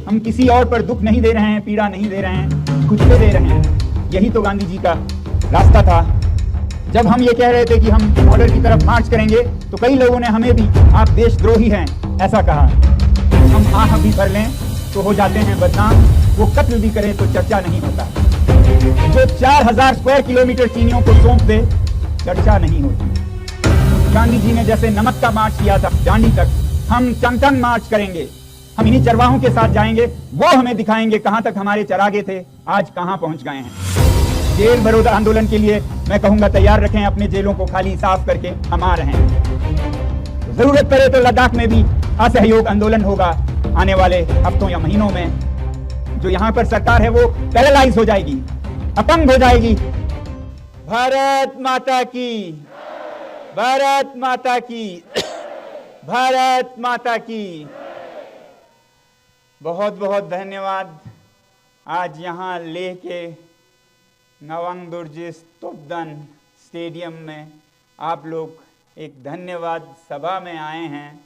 हम किसी और पर दुख नहीं दे रहे हैं, पीड़ा नहीं दे रहे हैं, खुद को दे रहे हैं। यही तो गांधी जी का रास्ता था। जब हम ये कह रहे थे कि हम बॉर्डर की तरफ मार्च करेंगे तो कई लोगों ने हमें भी आप देशद्रोही हैं ऐसा कहा। हम आह भी भर लें तो हो जाते हैं बदनाम, वो कत्ल भी करें तो चर्चा नहीं होता। जो 4000 स्क्वायर किलोमीटर चीनियों को सौंप दे चर्चा नहीं होती। गांधी जी ने जैसे नमक का मार्च किया था दांडी तक, हम टन मार्च करेंगे। हम इन्हीं चरवाहों के साथ जाएंगे, वो हमें दिखाएंगे कहां तक हमारे चरागे थे, आज कहां पहुंच गए हैं। जेल भरो आंदोलन के लिए मैं कहूंगा तैयार रखें अपने जेलों को खाली साफ करके, हम आ रहे हैं। जरूरत पड़े तो लद्दाख में भी असहयोग आंदोलन होगा आने वाले हफ्तों या महीनों में। जो यहां पर सरकार है वो पैरालाइज हो जाएगी, अपंग हो जाएगी। भारत माता की, भारत माता की, भारत माता की। बहुत बहुत धन्यवाद। आज यहाँ लेह के नवांग दुर्जिस तोपदन स्टेडियम में आप लोग एक धन्यवाद सभा में आए हैं,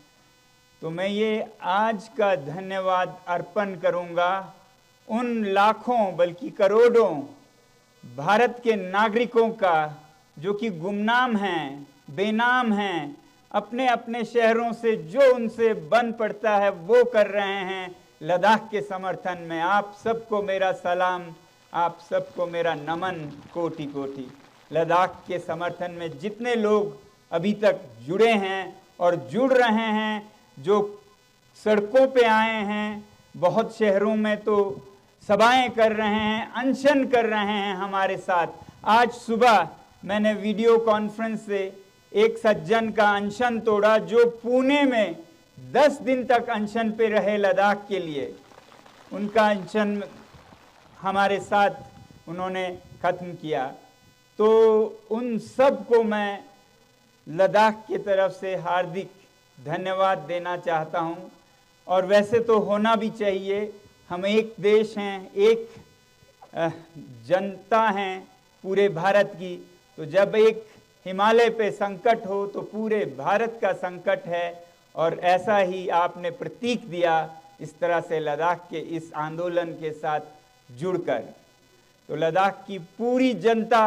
तो मैं ये आज का धन्यवाद अर्पण करूंगा उन लाखों बल्कि करोड़ों भारत के नागरिकों का जो कि गुमनाम हैं, बेनाम हैं, अपने अपने शहरों से जो उनसे बन पड़ता है वो कर रहे हैं लद्दाख के समर्थन में। आप सबको मेरा सलाम, आप सबको मेरा नमन कोटि कोटि। लद्दाख के समर्थन में जितने लोग अभी तक जुड़े हैं और जुड़ रहे हैं, जो सड़कों पे आए हैं, बहुत शहरों में तो सभाएं कर रहे हैं, अनशन कर रहे हैं हमारे साथ। आज सुबह मैंने वीडियो कॉन्फ्रेंस से एक सज्जन का अनशन तोड़ा जो पुणे में 10 दिन तक अनशन पे रहे लद्दाख के लिए। उनका अनशन हमारे साथ उन्होंने ख़त्म किया। तो उन सब को मैं लद्दाख की तरफ से हार्दिक धन्यवाद देना चाहता हूं। और वैसे तो होना भी चाहिए, हम एक देश हैं, एक जनता हैं पूरे भारत की। तो जब एक हिमालय पे संकट हो तो पूरे भारत का संकट है, और ऐसा ही आपने प्रतीक दिया इस तरह से लद्दाख के इस आंदोलन के साथ जुड़कर। तो लद्दाख की पूरी जनता,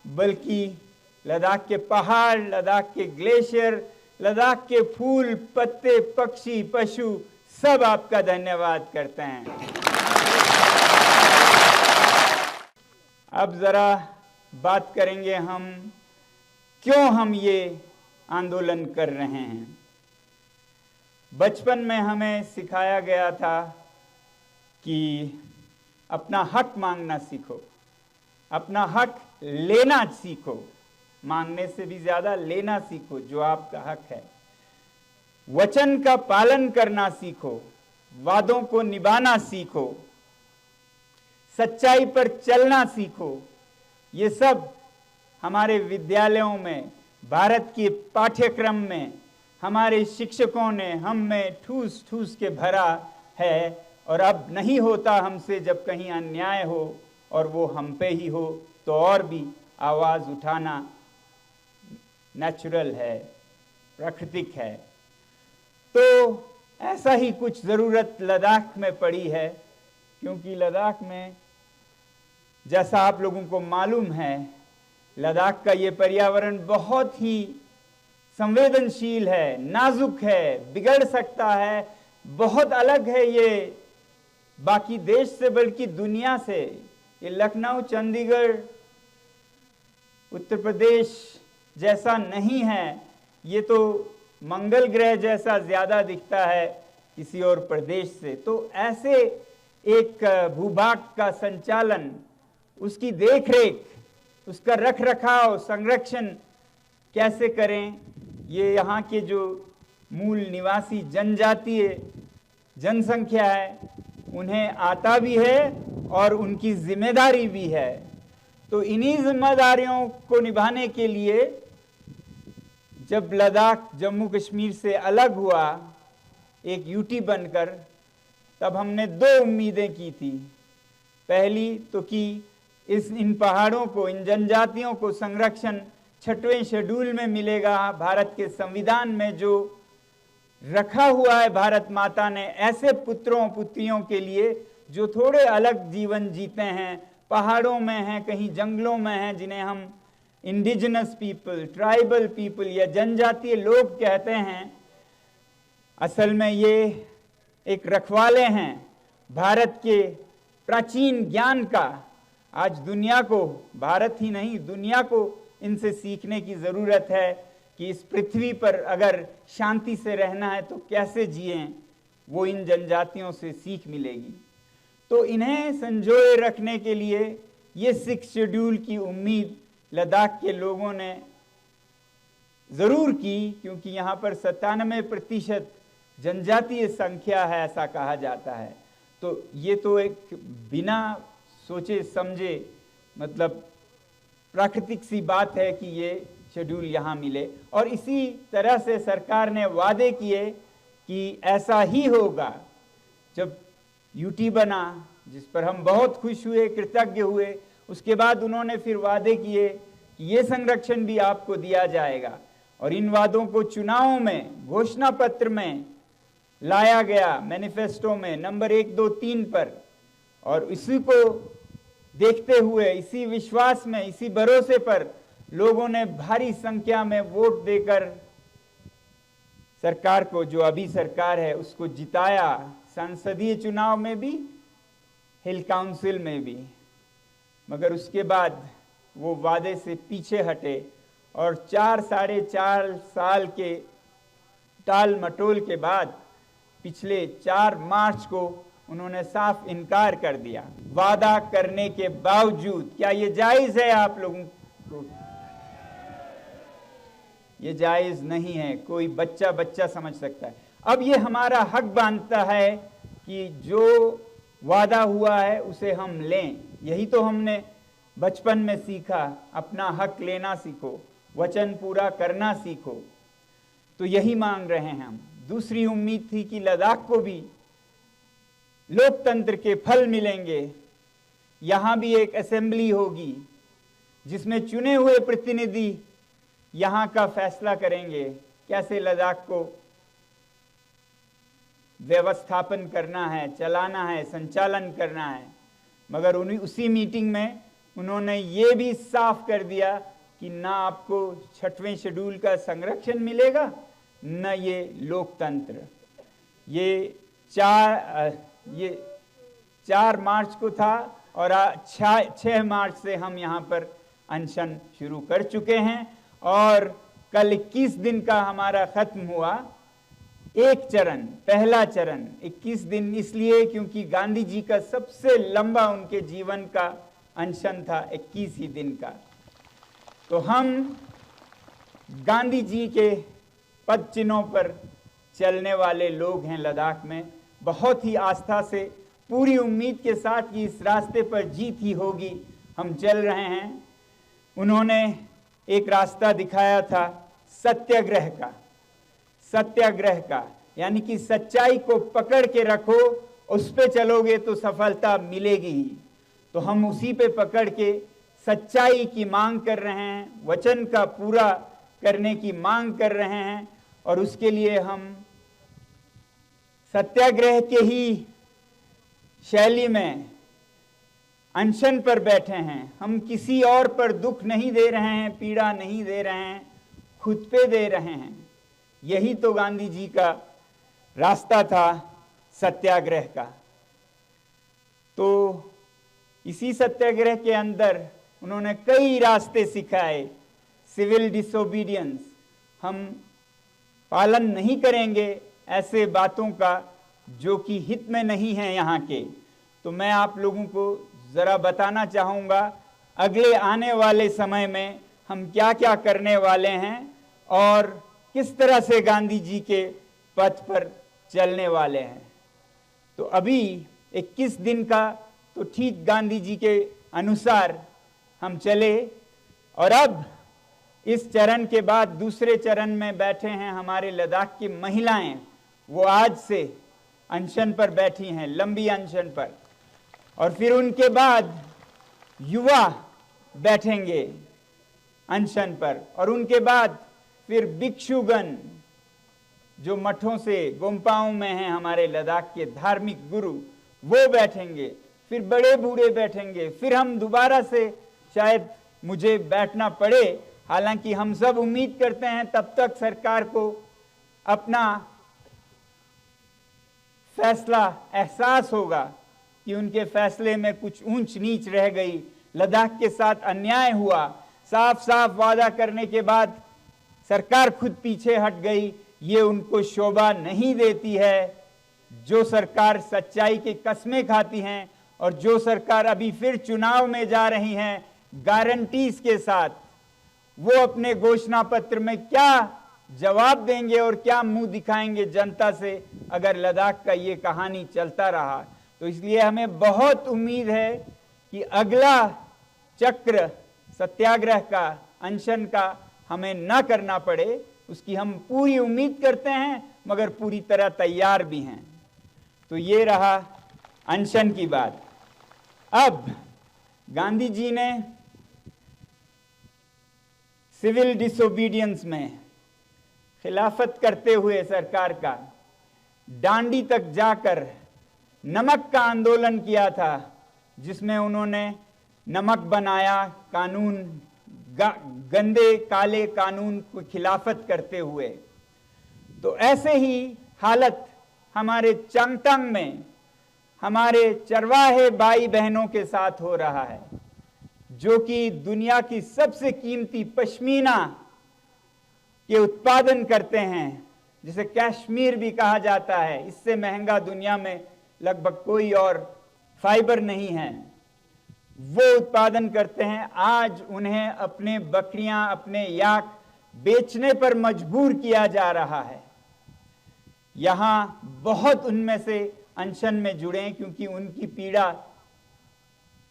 बल्कि लद्दाख के पहाड़, लद्दाख के ग्लेशियर, लद्दाख के फूल, पत्ते, पक्षी, पशु सब आपका धन्यवाद करते हैं। अब जरा बात करेंगे हम क्यों हम ये आंदोलन कर रहे हैं। बचपन में हमें सिखाया गया था कि अपना हक मांगना सीखो, अपना हक लेना सीखो, मांगने से भी ज्यादा लेना सीखो जो आपका हक है। वचन का पालन करना सीखो, वादों को निभाना सीखो, सच्चाई पर चलना सीखो। ये सब हमारे विद्यालयों में, भारत के पाठ्यक्रम में हमारे शिक्षकों ने हम में ठूस ठूस के भरा है। और अब नहीं होता हमसे जब कहीं अन्याय हो और वो हम पे ही हो, तो और भी आवाज़ उठाना नेचुरल है, प्राकृतिक है। तो ऐसा ही कुछ ज़रूरत लद्दाख में पड़ी है, क्योंकि लद्दाख में जैसा आप लोगों को मालूम है, लद्दाख का ये पर्यावरण बहुत ही संवेदनशील है, नाजुक है, बिगड़ सकता है, बहुत अलग है ये बाकी देश से, बल्कि दुनिया से। ये लखनऊ, चंडीगढ़, उत्तर प्रदेश जैसा नहीं है, ये तो मंगल ग्रह जैसा ज़्यादा दिखता है किसी और प्रदेश से। तो ऐसे एक भूभाग का संचालन, उसकी देखरेख, उसका रख रखाव, संरक्षण कैसे करें, ये यहाँ के जो मूल निवासी जनजातीय जनसंख्या है उन्हें आता भी है और उनकी जिम्मेदारी भी है। तो इन्हीं जिम्मेदारियों को निभाने के लिए जब लद्दाख जम्मू कश्मीर से अलग हुआ एक यूटी बनकर, तब हमने 2 उम्मीदें की थी। पहली तो कि इन पहाड़ों को, इन जनजातियों को संरक्षण 6वें शेड्यूल में मिलेगा, भारत के संविधान में जो रखा हुआ है भारत माता ने ऐसे पुत्रों पुत्रियों के लिए जो थोड़े अलग जीवन जीते हैं, पहाड़ों में हैं, कहीं जंगलों में हैं, जिन्हें हम इंडिजिनस पीपल, ट्राइबल पीपल या जनजातीय लोग कहते हैं। असल में ये एक रखवाले हैं भारत के प्राचीन ज्ञान का। आज दुनिया को, भारत ही नहीं दुनिया को इनसे सीखने की ज़रूरत है कि इस पृथ्वी पर अगर शांति से रहना है तो कैसे जिएं, वो इन जनजातियों से सीख मिलेगी। तो इन्हें संजोए रखने के लिए ये 6 शेड्यूल की उम्मीद लद्दाख के लोगों ने ज़रूर की, क्योंकि यहाँ पर 97% जनजातीय संख्या है ऐसा कहा जाता है। तो ये तो एक बिना सोचे समझे मतलब प्राकृतिक सी बात है कि ये शेड्यूल यहाँ मिले। और इसी तरह से सरकार ने वादे किए कि ऐसा ही होगा। जब यूटी बना, जिस पर हम बहुत खुश हुए, कृतज्ञ हुए, उसके बाद उन्होंने फिर वादे किए कि ये संरक्षण भी आपको दिया जाएगा। और इन वादों को चुनावों में, घोषणा पत्र में लाया गया, मैनिफेस्टो में नंबर 1, 2, 3 पर। और इसी को देखते हुए, इसी विश्वास में, इसी भरोसे पर लोगों ने भारी संख्या में वोट देकर सरकार को, जो अभी सरकार है, उसको जिताया। संसदीय चुनाव में भी, हिल काउंसिल में भी। मगर उसके बाद वो वादे से पीछे हटे और 4-4.5 साल के टाल मटोल के बाद पिछले 4 मार्च को उन्होंने साफ इनकार कर दिया। वादा करने के बावजूद क्या ये जायज है आप लोगों को? ये जायज नहीं है। कोई बच्चा समझ सकता है। अब ये हमारा हक बनता है कि जो वादा हुआ है उसे हम लें। यही तो हमने बचपन में सीखा, अपना हक लेना सीखो, वचन पूरा करना सीखो। तो यही मांग रहे हैं हम। दूसरी उम्मीद थी कि लद्दाख को भी लोकतंत्र के फल मिलेंगे। यहाँ भी एक असेंबली होगी जिसमें चुने हुए प्रतिनिधि यहाँ का फैसला करेंगे कैसे लद्दाख को व्यवस्थापन करना है, चलाना है, संचालन करना है। मगर उसी मीटिंग में उन्होंने ये भी साफ कर दिया कि ना आपको 6वें शेड्यूल का संरक्षण मिलेगा, न ये लोकतंत्र। ये 4 मार्च को था और 6 मार्च से हम यहाँ पर अनशन शुरू कर चुके हैं। और कल 21 दिन का हमारा खत्म हुआ। एक चरण, पहला चरण 21 दिन इसलिए क्योंकि गांधी जी का सबसे लंबा उनके जीवन का अनशन था 21 ही दिन का। तो हम गांधी जी के पद चिन्हों पर चलने वाले लोग हैं लद्दाख में। बहुत ही आस्था से, पूरी उम्मीद के साथ कि इस रास्ते पर जीत ही होगी, हम चल रहे हैं। उन्होंने एक रास्ता दिखाया था सत्याग्रह का। सत्याग्रह का यानी कि सच्चाई को पकड़ के रखो, उस पे चलोगे तो सफलता मिलेगी ही। तो हम उसी पे पकड़ के सच्चाई की मांग कर रहे हैं, वचन का पूरा करने की मांग कर रहे हैं। और उसके लिए हम सत्याग्रह के ही शैली में अनशन पर बैठे हैं। हम किसी और पर दुख नहीं दे रहे हैं, पीड़ा नहीं दे रहे हैं, खुद पे दे रहे हैं। यही तो गांधी जी का रास्ता था सत्याग्रह का। तो इसी सत्याग्रह के अंदर उन्होंने कई रास्ते सिखाए। सिविल डिसोबीडियंस, हम पालन नहीं करेंगे ऐसे बातों का जो कि हित में नहीं है यहाँ के। तो मैं आप लोगों को ज़रा बताना चाहूँगा अगले आने वाले समय में हम क्या क्या करने वाले हैं और किस तरह से गांधी जी के पथ पर चलने वाले हैं। तो अभी 21 दिन का तो ठीक गांधी जी के अनुसार हम चले। और अब इस चरण के बाद दूसरे चरण में बैठे हैं हमारे लद्दाख की महिलाएं। वो आज से अनशन पर बैठी हैं, लंबी अनशन पर। और फिर उनके बाद युवा बैठेंगे अनशन पर। और उनके बाद फिर भिक्षुगण, जो मठों से गोम्पाओं में हैं, हमारे लद्दाख के धार्मिक गुरु, वो बैठेंगे, फिर बड़े बूढ़े बैठेंगे, फिर हम दोबारा से शायद मुझे बैठना पड़े। हालांकि हम सब उम्मीद करते हैं तब तक सरकार को अपना फैसला एहसास होगा कि उनके फैसले में कुछ ऊंच नीच रह गई, लद्दाख के साथ अन्याय हुआ। साफ साफ वादा करने के बाद सरकार खुद पीछे हट गई, ये उनको शोभा नहीं देती है। जो सरकार सच्चाई की कस्में खाती हैं और जो सरकार अभी फिर चुनाव में जा रही हैं गारंटीज के साथ, वो अपने घोषणा पत्र में क्या जवाब देंगे और क्या मुंह दिखाएंगे जनता से अगर लद्दाख का ये कहानी चलता रहा। तो इसलिए हमें बहुत उम्मीद है कि अगला चक्र सत्याग्रह का, अनशन का हमें न करना पड़े, उसकी हम पूरी उम्मीद करते हैं, मगर पूरी तरह तैयार भी हैं। तो ये रहा अनशन की बात। अब गांधी जी ने सिविल डिसोबीडियंस में खिलाफत करते हुए सरकार का डांडी तक जाकर नमक का आंदोलन किया था, जिसमें उन्होंने नमक बनाया कानून, गंदे काले कानून को खिलाफत करते हुए। तो ऐसे ही हालत हमारे चांगतांग में हमारे चरवाहे भाई बहनों के साथ हो रहा है, जो कि दुनिया की सबसे कीमती पश्मीना के उत्पादन करते हैं, जिसे कश्मीर भी कहा जाता है। इससे महंगा दुनिया में लगभग कोई और फाइबर नहीं है। वो उत्पादन करते हैं। आज उन्हें अपने बकरियां, अपने याक बेचने पर मजबूर किया जा रहा है। यहां बहुत उनमें से अनशन में जुड़े, क्योंकि उनकी पीड़ा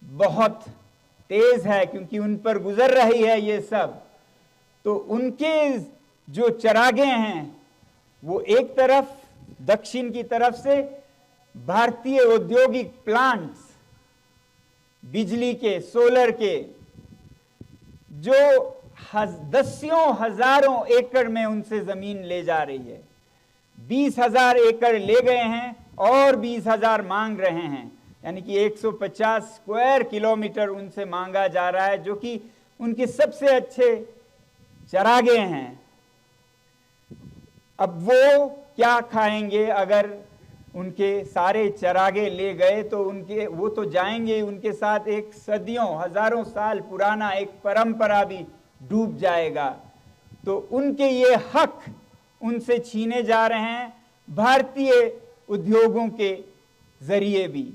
बहुत तेज है, क्योंकि उन पर गुजर रही है ये सब। तो उनके जो चरागे हैं वो एक तरफ दक्षिण की तरफ से भारतीय औद्योगिक प्लांट्स, बिजली के, सोलर के, जो दसियों हजारों एकड़ में उनसे जमीन ले जा रही है। 20,000 एकड़ ले गए हैं और 20,000 मांग रहे हैं, यानी कि 150 स्क्वायर किलोमीटर उनसे मांगा जा रहा है, जो कि उनके सबसे अच्छे चरागे हैं। अब वो क्या खाएंगे अगर उनके सारे चरागे ले गए? तो वो तो जाएंगे, उनके साथ एक सदियों हजारों साल पुराना एक परंपरा भी डूब जाएगा। तो उनके ये हक उनसे छीने जा रहे हैं भारतीय उद्योगों के जरिए भी।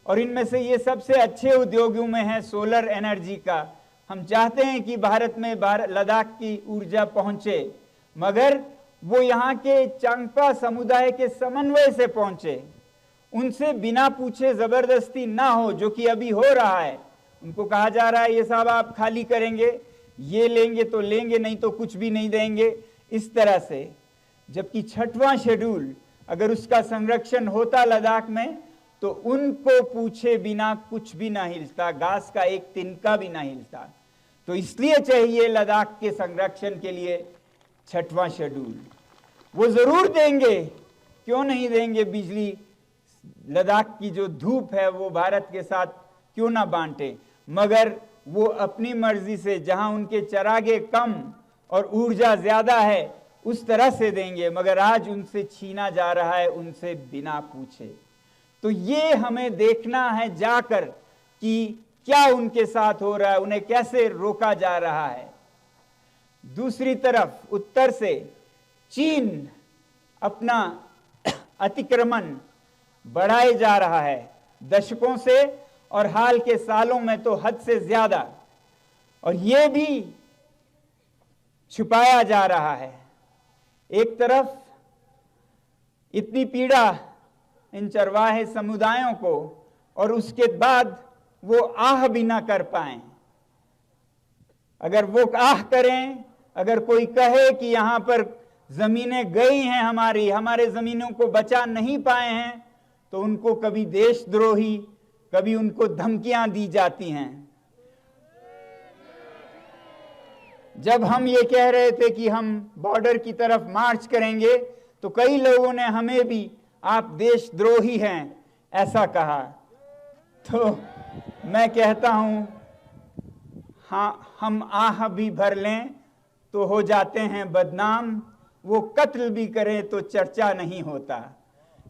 और इनमें से ये सबसे अच्छे उद्योगों में है सोलर एनर्जी का। हम चाहते हैं कि भारत में लद्दाख की ऊर्जा पहुंचे, मगर वो यहाँ के चांगपा समुदाय के समन्वय से पहुंचे, उनसे बिना पूछे जबरदस्ती ना हो, जो कि अभी हो रहा है। उनको कहा जा रहा है ये साहब आप खाली करेंगे, ये लेंगे तो लेंगे, नहीं तो कुछ भी नहीं देंगे, इस तरह से। जबकि 6वां शेड्यूल अगर उसका संरक्षण होता लद्दाख में, तो उनको पूछे बिना कुछ भी ना हिलता, घास का एक तिनका भी ना हिलता। तो इसलिए चाहिए लद्दाख के संरक्षण के लिए 6वां शेड्यूल। वो जरूर देंगे, क्यों नहीं देंगे? बिजली, लद्दाख की जो धूप है वो भारत के साथ क्यों ना बांटे, मगर वो अपनी मर्जी से, जहां उनके चरागे कम और ऊर्जा ज्यादा है उस तरह से देंगे, मगर आज उनसे छीना जा रहा है, उनसे बिना पूछे। तो ये हमें देखना है जाकर कि क्या उनके साथ हो रहा है, उन्हें कैसे रोका जा रहा है। दूसरी तरफ उत्तर से चीन अपना अतिक्रमण बढ़ाए जा रहा है दशकों से, और हाल के सालों में तो हद से ज्यादा, और यह भी छुपाया जा रहा है। एक तरफ इतनी पीड़ा इन चरवाहे समुदायों को, और उसके बाद वो आह भी ना कर पाए। अगर वो आह करें, अगर कोई कहे कि यहां पर जमीनें गई हैं हमारे जमीनों को बचा नहीं पाए हैं, तो उनको कभी देशद्रोही, कभी उनको धमकियां दी जाती हैं। जब हम ये कह रहे थे कि हम बॉर्डर की तरफ मार्च करेंगे, तो कई लोगों ने हमें भी आप देशद्रोही हैं ऐसा कहा। तो मैं कहता हूं, हाँ, हम आह भी भर लें तो हो जाते हैं बदनाम, वो कत्ल भी करें तो चर्चा नहीं होता।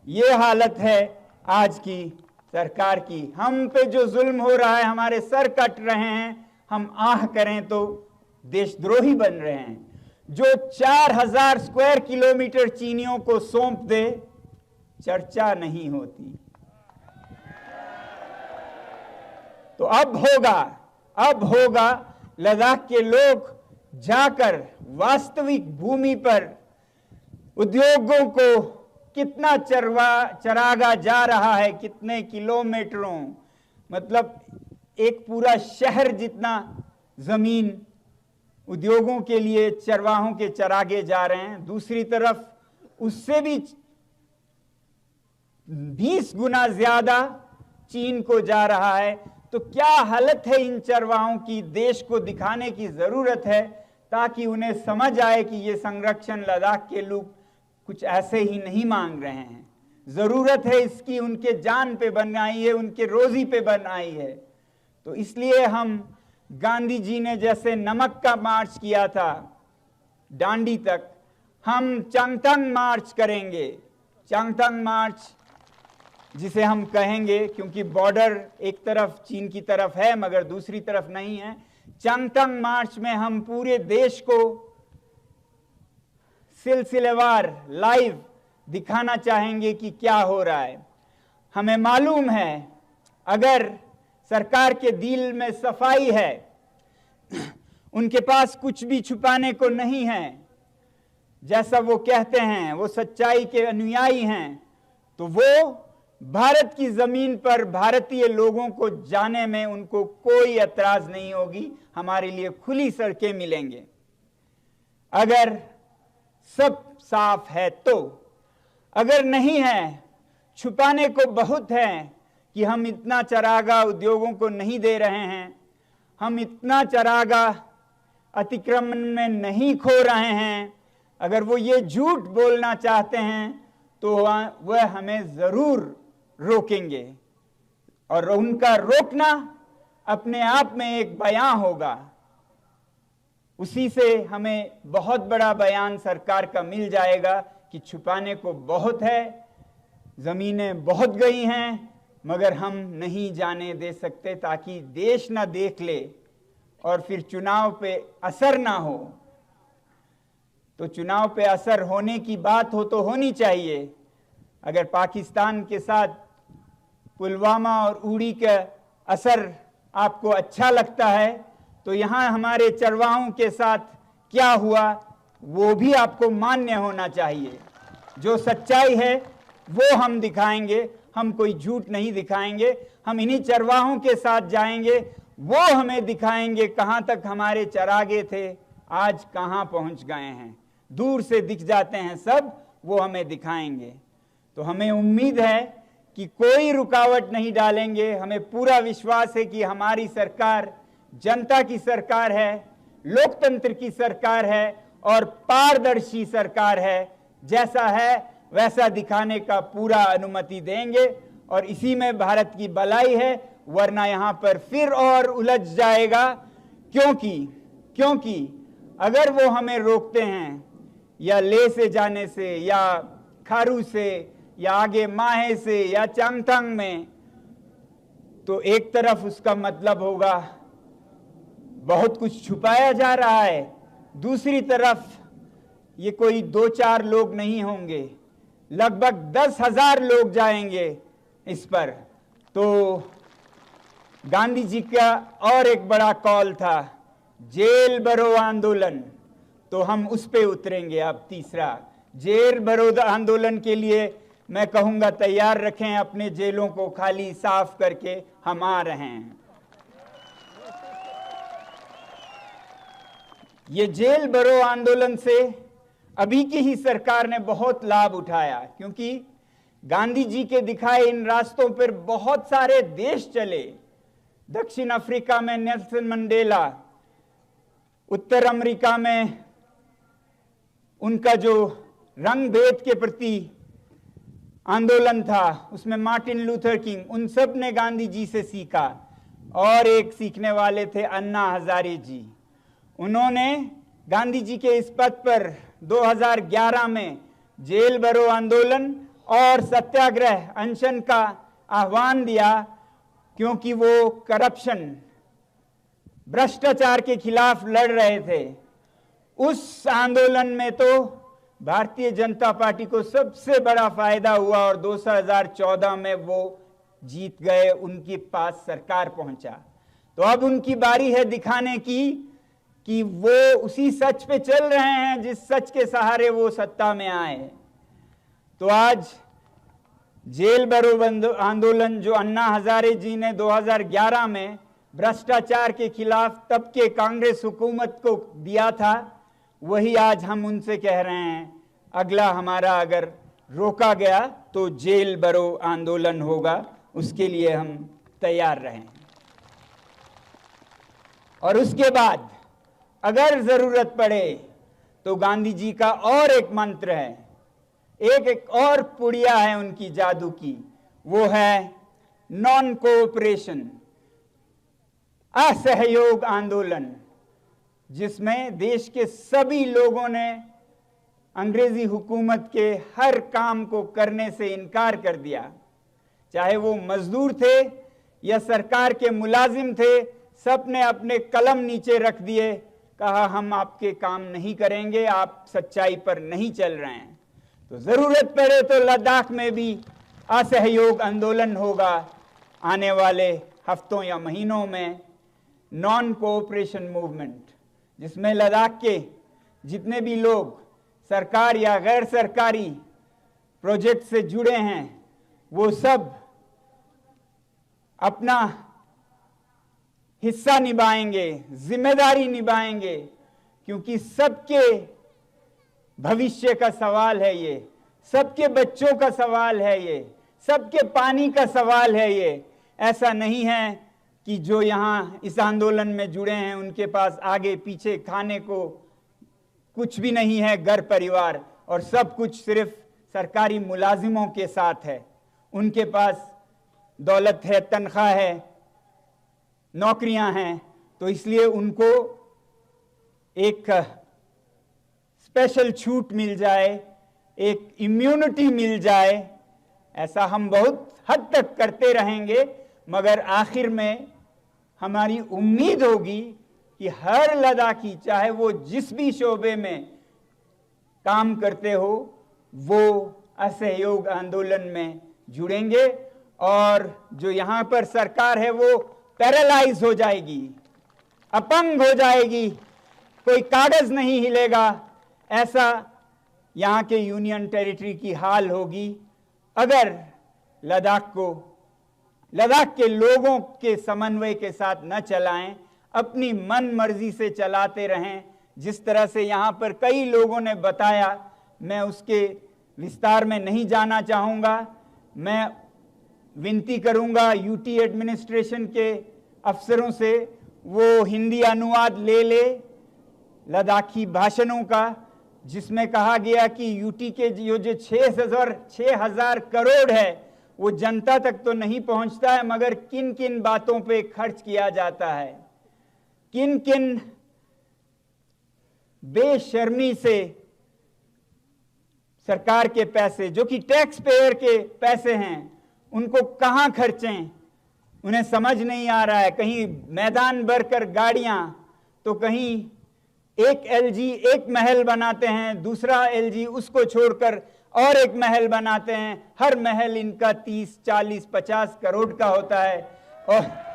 ये हालत है आज की सरकार की। हम पे जो जुल्म हो रहा है, हमारे सर कट रहे हैं, हम आह करें तो देशद्रोही बन रहे हैं। जो 4000 स्क्वायर किलोमीटर चीनियों को सौंप दे, चर्चा नहीं होती। तो अब होगा लद्दाख के लोग जाकर वास्तविक भूमि पर उद्योगों को कितना चरागा जा रहा है, कितने किलोमीटरों, मतलब एक पूरा शहर जितना जमीन उद्योगों के लिए चरवाहों के चरागे जा रहे हैं। दूसरी तरफ उससे भी 20 गुना ज्यादा चीन को जा रहा है। तो क्या हालत है इन चरवाहों की, देश को दिखाने की जरूरत है ताकि उन्हें समझ आए कि ये संरक्षण लद्दाख के लोग कुछ ऐसे ही नहीं मांग रहे हैं, जरूरत है इसकी, उनके जान पे बनाई है, उनके रोजी पे बनाई है। तो इसलिए हम गांधी जी ने जैसे नमक का मार्च किया था डांडी तक, हम चांगथंग मार्च करेंगे। चांगथंग मार्च जिसे हम कहेंगे, क्योंकि बॉर्डर एक तरफ चीन की तरफ है मगर दूसरी तरफ नहीं है। चांगथंग मार्च में हम पूरे देश को सिलसिलेवार लाइव दिखाना चाहेंगे कि क्या हो रहा है। हमें मालूम है अगर सरकार के दिल में सफाई है, उनके पास कुछ भी छुपाने को नहीं है, जैसा वो कहते हैं वो सच्चाई के अनुयायी हैं, तो वो भारत की जमीन पर भारतीय लोगों को जाने में उनको कोई एतराज नहीं होगी। हमारे लिए खुली सड़कें मिलेंगे अगर सब साफ है तो। अगर नहीं है, छुपाने को बहुत है कि हम इतना चरागा उद्योगों को नहीं दे रहे हैं, हम इतना चरागा अतिक्रमण में नहीं खो रहे हैं, अगर वो ये झूठ बोलना चाहते हैं तो वह हमें जरूर रोकेंगे। और उनका रोकना अपने आप में एक बयान होगा। उसी से हमें बहुत बड़ा बयान सरकार का मिल जाएगा कि छुपाने को बहुत है, जमीनें बहुत गई हैं, मगर हम नहीं जाने दे सकते ताकि देश ना देख ले और फिर चुनाव पे असर ना हो। तो चुनाव पे असर होने की बात हो तो होनी चाहिए। अगर पाकिस्तान के साथ पुलवामा और उड़ी का असर आपको अच्छा लगता है तो यहाँ हमारे चरवाहों के साथ क्या हुआ वो भी आपको मान्य होना चाहिए। जो सच्चाई है वो हम दिखाएंगे, हम कोई झूठ नहीं दिखाएंगे। हम इन्हीं चरवाहों के साथ जाएंगे, वो हमें दिखाएंगे कहाँ तक हमारे चरागे थे, आज कहाँ पहुँच गए हैं। दूर से दिख जाते हैं सब, वो हमें दिखाएंगे। तो हमें उम्मीद है कि कोई रुकावट नहीं डालेंगे। हमें पूरा विश्वास है कि हमारी सरकार जनता की सरकार है, लोकतंत्र की सरकार है और पारदर्शी सरकार है। जैसा है वैसा दिखाने का पूरा अनुमति देंगे और इसी में भारत की भलाई है, वरना यहाँ पर फिर और उलझ जाएगा। क्योंकि अगर वो हमें रोकते हैं या ले से जाने से या खारू से या आगे माहे से या चांगथंग में, तो एक तरफ उसका मतलब होगा बहुत कुछ छुपाया जा रहा है, दूसरी तरफ ये कोई 2-4 लोग नहीं होंगे, लगभग 10,000 लोग जाएंगे इस पर। तो गांधी जी का और एक बड़ा कॉल था जेल भरो आंदोलन, तो हम उस पे उतरेंगे। अब तीसरा जेल भरो आंदोलन के लिए मैं कहूंगा तैयार रखें अपने जेलों को खाली साफ करके, हम आ रहे हैं। ये जेल भरो आंदोलन से अभी की ही सरकार ने बहुत लाभ उठाया, क्योंकि गांधी जी के दिखाए इन रास्तों पर बहुत सारे देश चले। दक्षिण अफ्रीका में नेल्सन मंडेला, उत्तर अमेरिका में उनका जो रंग भेद के प्रति आंदोलन था, उसमें मार्टिन लूथर किंग, उन सब ने गांधी जी से सीखा। और एक सीखने वाले थे अन्ना हजारे जी। उन्होंने गांधी जी के इस पद पर 2011 में जेल भरो आंदोलन और सत्याग्रह अनशन का आह्वान दिया, क्योंकि वो करप्शन, भ्रष्टाचार के खिलाफ लड़ रहे थे। उस आंदोलन में तो भारतीय जनता पार्टी को सबसे बड़ा फायदा हुआ और 2014 में वो जीत गए, उनके पास सरकार पहुंचा। तो अब उनकी बारी है दिखाने की कि वो उसी सच पे चल रहे हैं जिस सच के सहारे वो सत्ता में आए। तो आज जेल भरो आंदोलन जो अन्ना हजारे जी ने 2011 में भ्रष्टाचार के खिलाफ तब के कांग्रेस हुकूमत को दिया था, वही आज हम उनसे कह रहे हैं, अगला हमारा अगर रोका गया तो जेल भरो आंदोलन होगा, उसके लिए हम तैयार रहें। और उसके बाद अगर जरूरत पड़े तो गांधी जी का और एक मंत्र है, एक और पुड़िया है उनकी जादू की, वो है नॉन कोऑपरेशन, असहयोग आंदोलन, जिसमें देश के सभी लोगों ने अंग्रेजी हुकूमत के हर काम को करने से इनकार कर दिया। चाहे वो मजदूर थे या सरकार के मुलाजिम थे, सब ने अपने कलम नीचे रख दिए, कहा हम आपके काम नहीं करेंगे, आप सच्चाई पर नहीं चल रहे हैं। तो जरूरत पड़े तो लद्दाख में भी असहयोग आंदोलन होगा आने वाले हफ्तों या महीनों में, नॉन कोऑपरेशन मूवमेंट, जिसमें लद्दाख के जितने भी लोग सरकार या गैर सरकारी प्रोजेक्ट से जुड़े हैं वो सब अपना हिस्सा निभाएंगे, जिम्मेदारी निभाएंगे, क्योंकि सबके भविष्य का सवाल है ये, सबके बच्चों का सवाल है ये, सबके पानी का सवाल है ये। ऐसा नहीं है कि जो यहाँ इस आंदोलन में जुड़े हैं उनके पास आगे पीछे खाने को कुछ भी नहीं है, घर परिवार और सब कुछ सिर्फ सरकारी मुलाजिमों के साथ है। उनके पास दौलत है, तनख्वाह है, नौकरियां हैं, तो इसलिए उनको एक स्पेशल छूट मिल जाए, एक इम्यूनिटी मिल जाए, ऐसा हम बहुत हद तक करते रहेंगे, मगर आखिर में हमारी उम्मीद होगी कि हर लद्दाखी, चाहे वो जिस भी शोबे में काम करते हो, वो असहयोग आंदोलन में जुड़ेंगे और जो यहाँ पर सरकार है वो पैरालाइज हो जाएगी, अपंग हो जाएगी, कोई कागज नहीं हिलेगा। ऐसा यहाँ के यूनियन टेरिटरी की हाल होगी अगर लद्दाख के लोगों के समन्वय के साथ न चलाएं, अपनी मन मर्जी से चलाते रहें। जिस तरह से यहाँ पर कई लोगों ने बताया, मैं उसके विस्तार में नहीं जाना चाहूँगा। मैं विनती करूँगा यूटी एडमिनिस्ट्रेशन के अफसरों से वो हिंदी अनुवाद ले ले लद्दाखी भाषणों का, जिसमें कहा गया कि यूटी के जो 6,000 करोड़ है वो जनता तक तो नहीं पहुंचता है, मगर किन किन बातों पे खर्च किया जाता है, किन किन बेशर्मी से सरकार के पैसे जो कि टैक्स पेयर के पैसे हैं उनको कहां खर्चें, उन्हें समझ नहीं आ रहा है। कहीं मैदान भरकर गाड़ियां, तो कहीं एक एलजी एक महल बनाते हैं, दूसरा एलजी उसको छोड़कर और एक महल बनाते हैं। हर महल इनका 30, 40, 50 करोड़ का होता है। और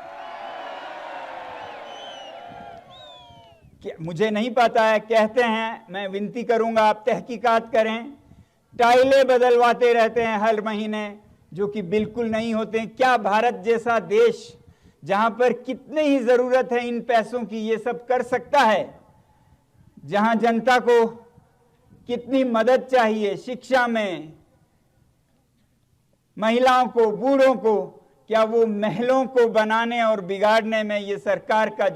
मुझे नहीं पता है, कहते हैं, मैं विनती करूंगा आप तहकीकात करें, टाइलें बदलवाते रहते हैं हर महीने, जो कि बिल्कुल नहीं होते। क्या भारत जैसा देश जहां पर कितनी ही जरूरत है इन पैसों की, ये सब कर सकता है? जहां जनता को कितनी मदद चाहिए शिक्षा में, महिलाओं को, बूढ़ों को, क्या वो महलों को बनाने और बिगाड़ने में ये सरकार का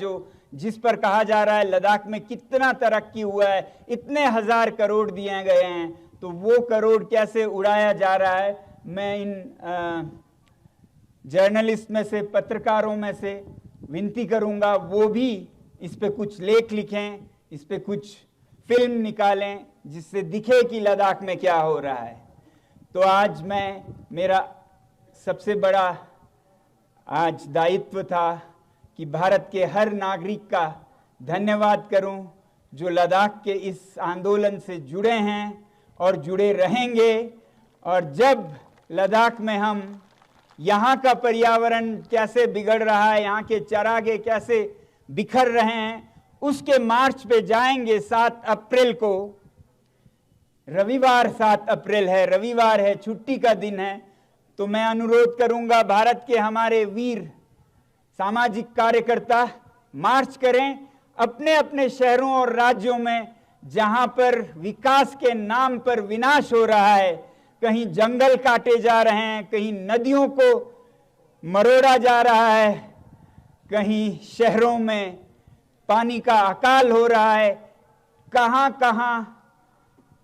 जिस पर कहा जा रहा है लद्दाख में कितना तरक्की हुआ है, इतने 1000 करोड़ दिए गए हैं, तो वो करोड़ कैसे उड़ाया जा रहा है, मैं इन जर्नलिस्ट में से, पत्रकारों में से विनती करूंगा वो भी इस पे कुछ लेख लिखें, इस पे कुछ फिल्म निकालें जिससे दिखे कि लद्दाख में क्या हो रहा है। तो आज मेरा सबसे बड़ा आज दायित्व था कि भारत के हर नागरिक का धन्यवाद करूं जो लद्दाख के इस आंदोलन से जुड़े हैं और जुड़े रहेंगे। और जब लद्दाख में हम यहाँ का पर्यावरण कैसे बिगड़ रहा है, यहाँ के चरागे कैसे बिखर रहे हैं, उसके मार्च पे जाएंगे 7 अप्रैल को। रविवार 7 अप्रैल है, रविवार है, छुट्टी का दिन है। तो मैं अनुरोध करूंगा भारत के हमारे वीर सामाजिक कार्यकर्ता मार्च करें अपने अपने शहरों और राज्यों में जहां पर विकास के नाम पर विनाश हो रहा है। कहीं जंगल काटे जा रहे हैं, कहीं नदियों को मरोड़ा जा रहा है, कहीं शहरों में पानी का अकाल हो रहा है, कहां कहां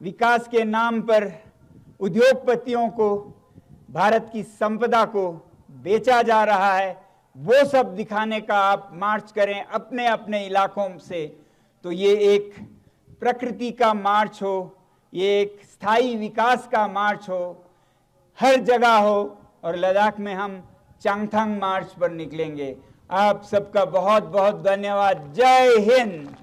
विकास के नाम पर उद्योगपतियों को भारत की संपदा को बेचा जा रहा है। वो सब दिखाने का आप मार्च करें अपने अपने इलाकों से। तो ये एक प्रकृति का मार्च हो, ये एक स्थायी विकास का मार्च हो, हर जगह हो। और लद्दाख में हम चांगथांग मार्च पर निकलेंगे। आप सबका बहुत बहुत धन्यवाद। जय हिंद।